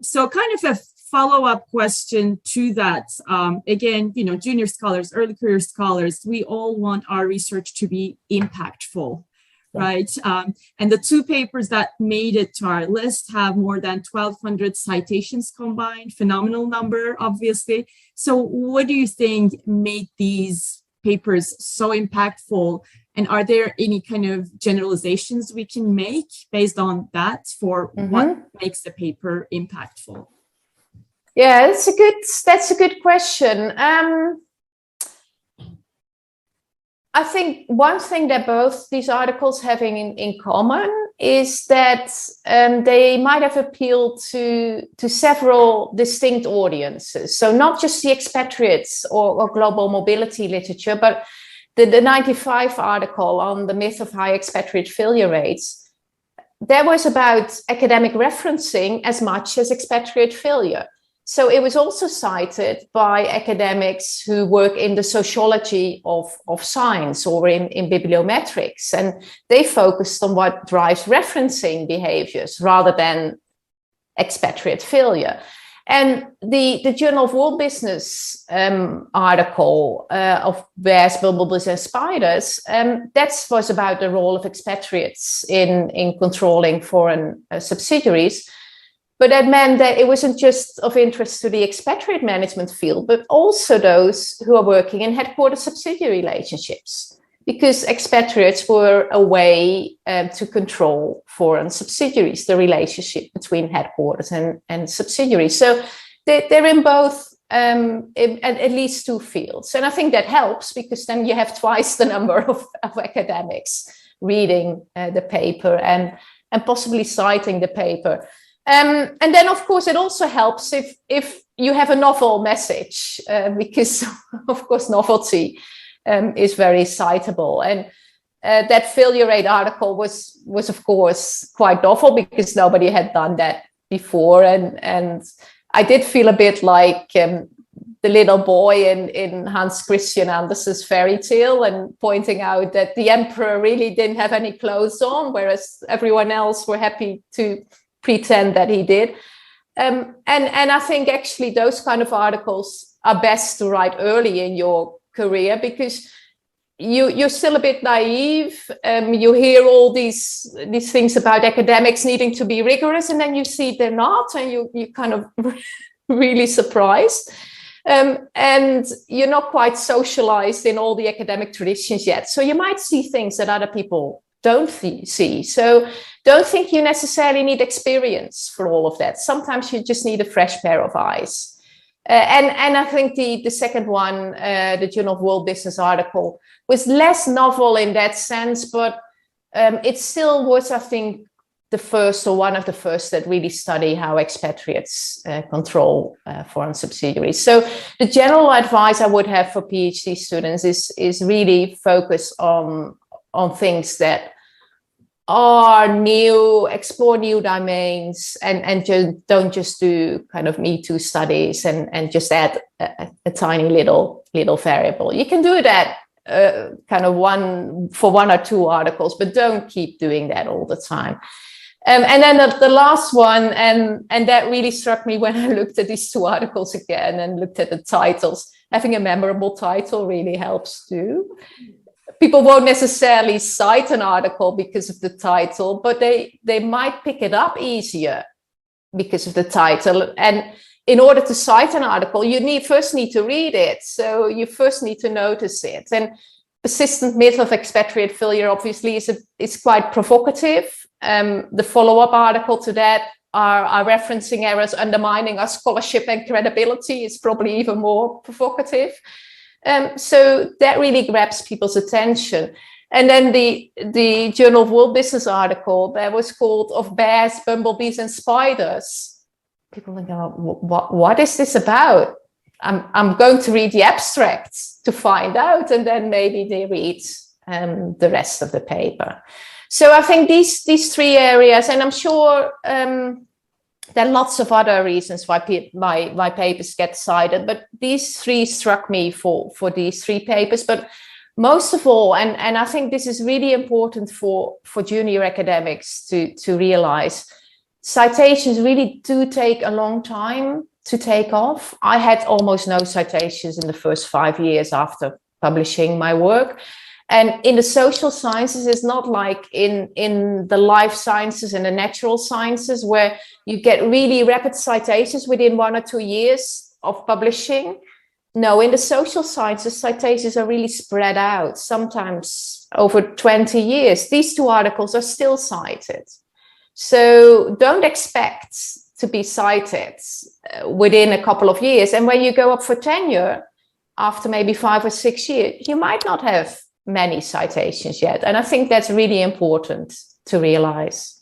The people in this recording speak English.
So kind of a follow-up question to that. Again, junior scholars, early career scholars, we all want our research to be impactful, right? And the two papers that made it to our list have more than 1,200 citations combined, phenomenal number, obviously. So what do you think made these papers so impactful? And are there any kind of generalizations we can make based on that for what makes the paper impactful? Yeah, that's a good question. I think one thing that both these articles have in common is that they might have appealed to several distinct audiences. So not just the expatriates or global mobility literature, but the 95 article on the myth of high expatriate failure rates, that was about academic referencing as much as expatriate failure. So it was also cited by academics who work in the sociology of science or in bibliometrics. And they focused on what drives referencing behaviors rather than expatriate failure. And the Journal of World Business article of Bears, Bumblebees and Spiders, that was about the role of expatriates in controlling foreign subsidiaries. But that meant that it wasn't just of interest to the expatriate management field, but also those who are working in headquarter subsidiary relationships, because expatriates were a way to control foreign subsidiaries, the relationship between headquarters and subsidiaries. So they're in both, at least two fields. And I think that helps, because then you have twice the number of academics reading the paper and possibly citing the paper. And then, of course, it also helps if you have a novel message, because, of course, novelty is very citable. And that failure rate article was, of course, quite novel because nobody had done that before. And I did feel a bit like the little boy in Hans Christian Andersen's fairy tale, and pointing out that the emperor really didn't have any clothes on, whereas everyone else were happy to pretend that he did. And I think actually those kind of articles are best to write early in your career, because you're still a bit naive. You hear all these things about academics needing to be rigorous, and then you see they're not, and you kind of really surprised. And you're not quite socialized in all the academic traditions yet. So you might see things that other people don't see. So don't think you necessarily need experience for all of that. Sometimes you just need a fresh pair of eyes. And I think the second one, the Journal of World Business article, was less novel in that sense, but it still was, I think, the first or one of the first that really study how expatriates control foreign subsidiaries. So the general advice I would have for PhD students is really focus on things that are new, explore new domains, and don't just do kind of Me Too studies and just add a tiny little variable. You can do that kind of one or two articles, but don't keep doing that all the time. And then the last one, and that really struck me when I looked at these two articles again and looked at the titles. Having a memorable title really helps too. People won't necessarily cite an article because of the title, but they might pick it up easier because of the title. And in order to cite an article, you first need to read it. So you first need to notice it. And Persistent Myth of Expatriate Failure obviously is quite provocative. The follow-up article to that, are referencing errors undermining our scholarship and credibility, is probably even more provocative. So that really grabs people's attention. And then the Journal of World Business article that was called Of Bears, Bumblebees and Spiders. People think, what is this about? I'm going to read the abstracts to find out, and then maybe they read the rest of the paper. So I think these three areas, and I'm sure there are lots of other reasons why my papers get cited, but these three struck me for these three papers. But most of all, and I think this is really important for junior academics to realize, citations really do take a long time to take off. I had almost no citations in the first 5 years after publishing my work. And in the social sciences, it's not like in the life sciences and the natural sciences where you get really rapid citations within 1 or 2 years of publishing. No, in the social sciences, citations are really spread out, sometimes over 20 years. These 2 articles are still cited. So don't expect to be cited within a couple of years. And when you go up for tenure, after maybe 5 or 6 years, you might not have many citations yet. And I think that's really important to realize.